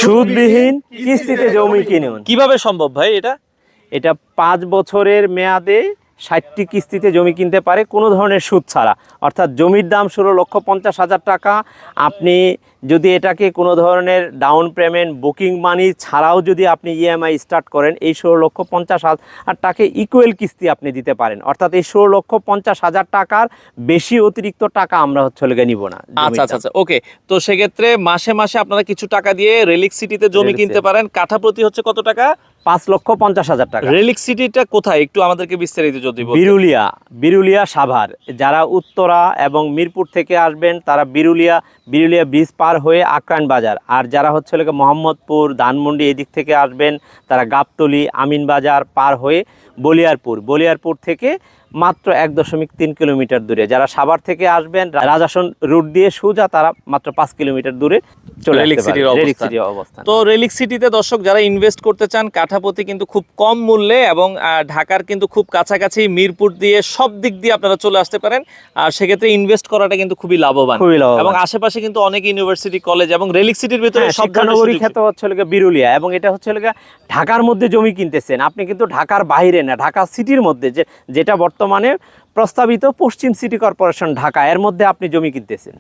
সুদবিহীন কিস্তিতে জমি কিনুন। কিভাবে সম্ভব ভাই এটা? এটা 5 বছরের মেয়াদে 60টি কিস্তিতে জমি কিনতে পারে কোনো ধরনের সুদ ছাড়া। অর্থাৎ জমির দাম 16,50,000 টাকা। আপনি যদি এটাকে কোনো ধরনের ডাউন পেমেন্ট বুকিং মানি ছাড়াও যদি আপনি ইএমআই স্টার্ট করেন, এই 16,50,000 টাকা ইকুয়াল কিস্তি আপনি দিতে পারেন। অর্থাৎ এই 16,50,000 টাকার বেশি অতিরিক্ত টাকা আমরা নিব না। আচ্ছা আচ্ছা আচ্ছা, ওকে। তো সেক্ষেত্রে মাসে মাসে আপনারা কিছু টাকা দিয়ে রেলিক্স সিটিতে জমি কিনতে পারেন। কাঠা প্রতি হচ্ছে কত টাকা? 5,50,000 টাকা। রেলিক্স সিটিটা কোথায় একটু আমাদেরকে বিস্তারিত যদি বলতেন। বিরুলিয়া সাভার। যারা উত্তরা এবং মিরপুর থেকে আসবেন তারা বিরুলিয়া ব্রিজ পার হয়ে আক্রান বাজার, আর যারা মোহাম্মদপুর ধানমন্ডি এদিক থেকে আসবেন তারা গাবতলী আমিন বাজার পার হয়ে বলিয়ারপুর থেকে মাত্র 1.3 কিলোমিটার দূরে। যারা সাভার থেকে আসবেন রাজাসন রুট দিয়ে সোজা তারা মাত্র 5 কিলোমিটার দূরে চলে আসতে পারে। রেলিক্স সিটির অবস্থান। তো রেলিক্স সিটিতে দর্শক যারা ইনভেস্ট করতে চান কাঠাপতি কিন্তু খুব কম মূল্যে এবং ঢাকার কিন্তু খুব কাছাকাছি মিরপুর দিয়ে সব দিক দিয়ে আপনারা চলে আসতে পারেন। আর সেক্ষেত্রে ইনভেস্ট করাটা কিন্তু খুবই লাভবান এবং আশেপাশে কিন্তু অনেক ইউনিভার্সিটি কলেজ এবং রেলিক্স সিটির ভিতরে সব শিক্ষানগরী খ্যাত বিরুলিয়া, এবং এটা ঢাকার মধ্যে জমি কিনতেছেন আপনি, কিন্তু ঢাকার বাইরে না, ঢাকা সিটির মধ্যে, যেটা বর্তমানে প্রস্তাবিত পশ্চিম সিটি কর্পোরেশন ঢাকা, এর মধ্যে আপনি জমি কিনতেছেন।